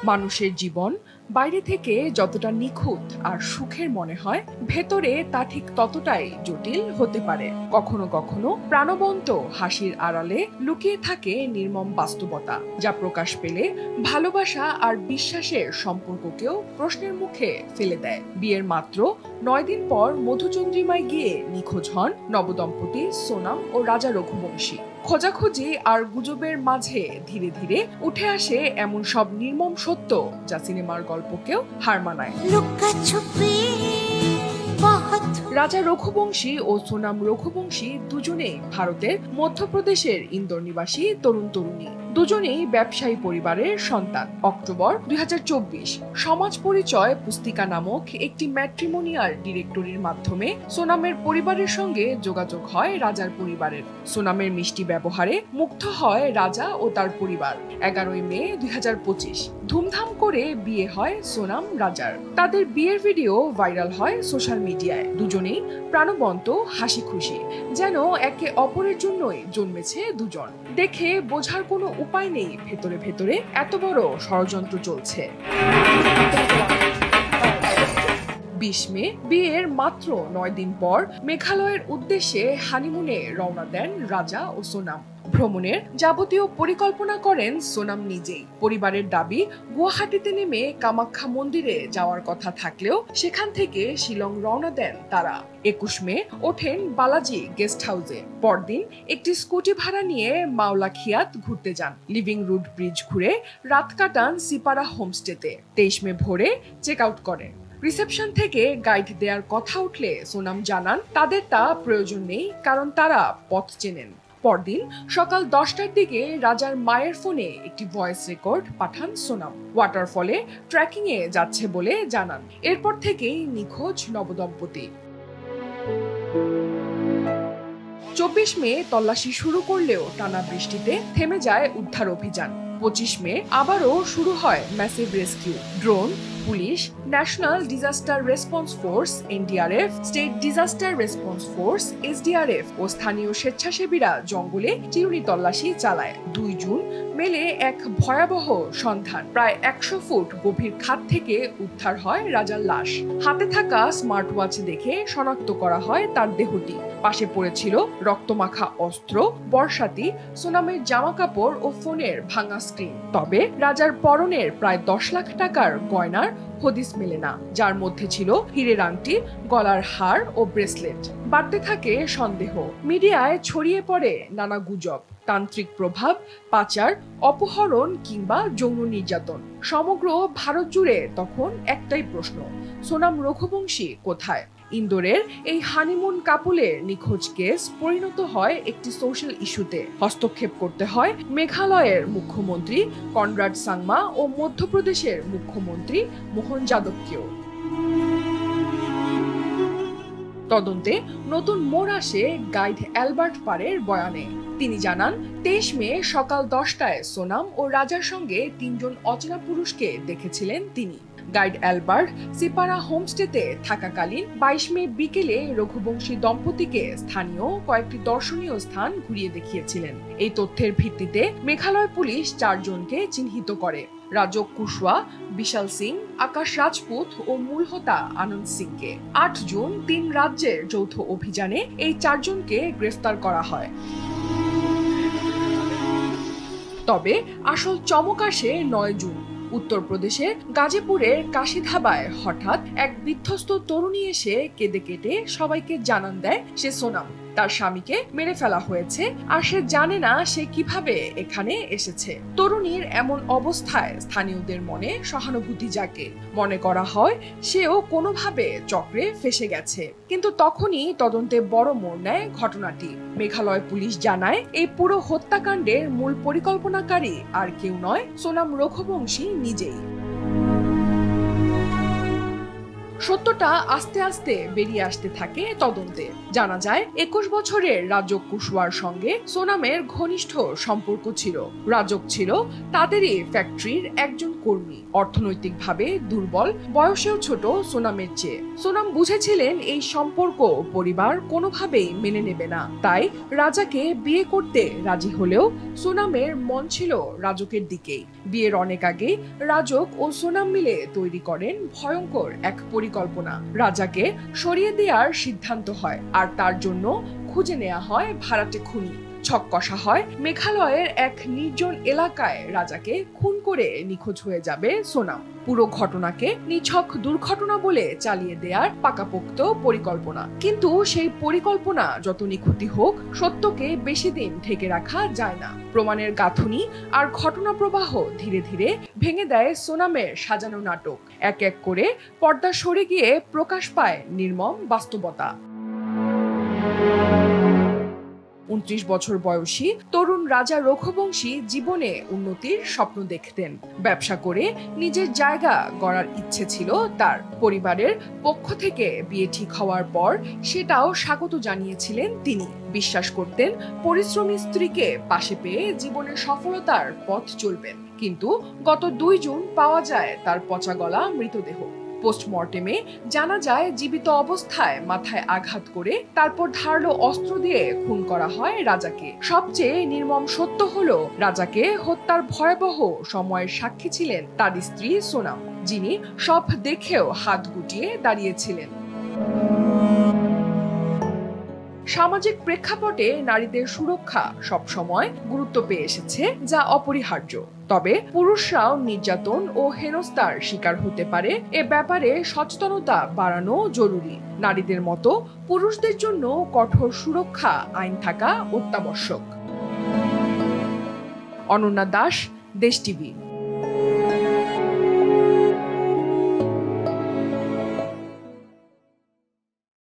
মানুষের জীবন বাইরে থেকে যতটা নিখুঁত আর সুখের মনে হয়, ভেতরে তা ঠিক ততটাই জটিল হতে পারে। কখনো কখনো প্রাণবন্ত হাসির আড়ালে লুকিয়ে থাকে নির্মম বাস্তবতা, যা প্রকাশ পেলে ভালোবাসা আর বিশ্বাসের সম্পর্ককেও প্রশ্নের মুখে ফেলে দেয়। বিয়ের মাত্র 9 দিন পর মধুচন্দ্রিমায় গিয়ে নিখোঁজ হন নবদম্পতি সোনাম ও রাজা রঘুবংশী। খোঁজাখুঁজি আর গুজবের মাঝে ধীরে ধীরে উঠে আসে এমন সব নির্মম সত্য, যা সিনেমার গল্পকেও হার মানায়। রাজা রঘুবংশী ও সোনাম রঘুবংশী দুজনেই ভারতের মধ্যপ্রদেশের ইন্দোর নিবাসী তরুণ তরুণী। দুজনেই ব্যবসায়ী পরিবারের সন্তান। অক্টোবর 2024 সমাজ পরিচয় পুস্তিকা নামক একটি ম্যাট্রিমোনিয়াল ডিরেক্টরির মাধ্যমে সোনামের পরিবারের সঙ্গে যোগাযোগ হয় রাজার পরিবারের। সোনামের মিষ্টি ব্যবহারে মুগ্ধ হয় রাজা ও তার পরিবার। 11 মে 2025 ধুমধাম করে বিয়ে হয় সোনাম রাজার। তাদের বিয়ের ভিডিও ভাইরাল হয় সোশ্যাল মিডিয়ায়। দুজনেই প্রাণবন্ত, হাসি খুশি, যেন একে অপরের জন্যই জন্মেছে দুজন। দেখে বোঝার কোনো উপায় নেই ভেতরে ভেতরে এত বড় ষড়যন্ত্র চলছে। 20 মে বিয়ের মাত্র 9 দিন পর মেঘালয়ের উদ্দেশ্যে হানিমুনে রওনা দেন রাজা ও সোনাম। ভ্রমণের যাবতীয় পরিকল্পনা করেন সোনাম নিজেই। পরিবারের দাবি, গুয়াহাটিতে নেমে কামাখ্যা মন্দিরে যাওয়ার কথা থাকলেও সেখান থেকে শিলং রওনা দেন তারা। 21 মে ওঠেন বালাজি গেস্ট হাউসে। পরদিন একটি স্কুটি ভাড়া নিয়ে মাওলাখিয়াত ঘুরতে যান। লিভিং রুট ব্রিজ ঘুরে রাত কাটান সিপারা হোমস্টেতে। 23 মে ভোরে চেক আউট করেন। রিসেপশন থেকে গাইড দেওয়ার কথা উঠলে সোনাম জানান তাদের তা প্রয়োজন নেই, কারণ তারা পথ চেনেন। পরদিন সকাল 10টার দিকে রাজার মায়ের ফোনে একটি ভয়েস রেকর্ড পাঠান সোনাম। ওয়াটারফলে ট্রেকিং এ যাচ্ছে বলে জানান। এরপর থেকেই নিখোঁজ নবদম্পতি। 24 মে তল্লাশি শুরু করলেও টানা বৃষ্টিতে থেমে যায় উদ্ধার অভিযান। 25 মে আবারও শুরু হয় massive rescue. Drone, police, national disaster response force NDRF, state disaster response force SDRF ও স্থানীয় স্বেচ্ছাসেবীরা জঙ্গলে চিরুনি তল্লাশি চালায়। 2 জুন মেলে এক ভয়াবহ সন্ধান। প্রায় 100 ফুট গভীর খাদ থেকে উদ্ধার হয় রাজার লাশ। হাতে থাকা স্মার্ট ওয়াচ দেখে শনাক্ত করা হয় তার দেহটি। পাশে পড়েছিল রক্তমাখা অস্ত্র, বর্ষাতি, সোনামের জামা কাপড় ও ফোনের ভাঙা স্ক্রিন। তবে রাজার পরনের প্রায় 10 লাখ টাকার গয়নার হদিস মেলে না, যার মধ্যে ছিল হীরের আংটি, গলার হার ও ব্রেসলেট। বাড়তে থাকে সন্দেহ। মিডিয়ায় ছড়িয়ে পড়ে নানা গুজব, তান্ত্রিক প্রভাব, পাচার, অপহরণ কিংবা যৌন নির্যাতন। সমগ্র ভারত জুড়ে তখন একটাই প্রশ্ন, সোনাম রঘুবংশী কোথায়? ইন্দোরের এই হানিমুন কাপুলের নিখোঁজ কেস পরিণত হয় একটি সোশ্যাল ইস্যুতে। হস্তক্ষেপ করতে হয় মেঘালয়ের মুখ্যমন্ত্রী কনরাড সাংমা ও মধ্যপ্রদেশের মুখ্যমন্ত্রী মোহন যাদবকেও। তদন্তে নতুন মোড় আসে গাইড অ্যালবার্ট পারের বয়ানে। তিনি জানান 23 মে সকাল 10টায় সোনাম ও রাজার সঙ্গে 3 জন অচেনা পুরুষকে দেখেছিলেন তিনি। গাইড অ্যালবার্ট সিপারা হোমস্টেতে থাকাকালীন 22 মে বিকেলে রঘুবংশী দম্পতিকে স্থানীয় কয়েকটি দর্শনীয় স্থান ঘুরিয়ে দেখিয়েছিলেন। এই তথ্যের ভিত্তিতে মেঘালয় পুলিশ 4 জনকে চিহ্নিত করে: রাজক কুশওয়া, বিশাল সিং, আকাশ রাজপুত ও মূলহোতা আনন্দ সিংকে। 8 জুন 3 রাজ্যের যৌথ অভিযানে এই 4 জনকে গ্রেফতার করা হয়। তবে আসল চমক আসে 9 জুন। উত্তরপ্রদেশের গাজীপুরের কাশিধাবায় হঠাৎ এক বিধ্বস্ত তরুণী এসে কেঁদে কেটে সবাইকে জানান দেয় সে সোনাম। তার স্বামীকে মেরে ফেলা হয়েছে, আর সে জানে না সে কিভাবে এখানে এসেছে। তরুণীর এমন অবস্থায় স্থানীয়দের মনে সহানুভূতি জাগে। মনে করা হয় সেও কোনোভাবে চক্রে ফেসে গেছে। কিন্তু তখনই তদন্তে বড় মোড় নেয় ঘটনাটি। মেঘালয় পুলিশ জানায় এই পুরো হত্যাকাণ্ডের মূল পরিকল্পনাকারী আর কেউ নয়, সোনাম রঘুবংশী নিজেই। সত্যটা আস্তে আস্তে বেরিয়ে আসতে থাকে তদন্তে। জানা যায় 21 বছরের রাজক কুশওয়ার সঙ্গে সোনামের ঘনিষ্ঠ সম্পর্ক ছিল। রাজক ছিল তাদেরই ফ্যাক্টরির একজন কর্মী, অর্থনৈতিকভাবে দুর্বল, বয়সেও ছোট সোনামের চেয়ে। সোনাম বুঝেছিলেন এই সম্পর্ক পরিবার কোনোভাবেই মেনে নেবে না, তাই রাজাকে বিয়ে করতে রাজি হলেও সোনামের মন ছিল রাজকের দিকেই। বিয়ের অনেক আগে রাজক ও সোনাম মিলে তৈরি করেন ভয়ঙ্কর এক পরিকল্পনা। রাজাকে সরিয়ে দেওয়ার সিদ্ধান্ত হয়, আর তার জন্য খুঁজে নেওয়া হয় ভাড়াটে খুনি। ছক কষা হয় মেঘালয়ের এক নির্জন এলাকায় রাজাকে খুন করে নিখোঁজ হয়ে যাবে সোনাম। পুরো ঘটনাকে নিছক দুর্ঘটনা বলে চালিয়ে দেওয়ার পাকাপোক্ত পরিকল্পনা। কিন্তু সেই পরিকল্পনা যত নিখুঁতি হোক, সত্যকে বেশি দিন ঢেকে রাখা যায় না। প্রমাণের গাঁথুনি আর ঘটনা প্রবাহ ধীরে ধীরে ভেঙে দেয় সোনামের সাজানো নাটক। এক এক করে পর্দা সরে গিয়ে প্রকাশ পায় নির্মম বাস্তবতা। 29 বছর বয়সী তরুণ রাজা রঘুবংশী জীবনে উন্নতির স্বপ্ন দেখতেন। ব্যবসা করে নিজের জায়গা গড়ার ইচ্ছে ছিল তার। পরিবারের পক্ষ থেকে বিয়ে ঠিক হওয়ার পর সেটাও স্বাগত জানিয়েছিলেন তিনি। বিশ্বাস করতেন পরিশ্রমী স্ত্রীকে পাশে পেয়ে জীবনের সফলতার পথ চলবেন। কিন্তু গত 2 জুন পাওয়া যায় তার পচা গলা মৃতদেহ। পোস্টমর্টেমে জানা যায় জীবিত অবস্থায় মাথায় আঘাত করে তারপর ধারালো অস্ত্র দিয়ে খুন করা হয় রাজাকে। সবচেয়ে নির্মম সত্য হলো, রাজাকে হত্যার ভয়াবহ সময়ের সাক্ষী ছিলেন তার স্ত্রী সোনাম, যিনি সব দেখেও হাত গুটিয়ে দাঁড়িয়েছিলেন। সামাজিক প্রেক্ষাপটে নারীদের সুরক্ষা সবসময় গুরুত্ব পেয়ে এসেছে, যা অপরিহার্য। তবে পুরুষরাও নির্যাতন ও হেনস্থার শিকার হতে পারে, এ ব্যাপারে সচেতনতা বাড়ানো জরুরি। নারীদের মতো পুরুষদের জন্য কঠোর সুরক্ষা আইন থাকা অত্যাবশ্যক। অনন্যা দাস, দেশ টিভি।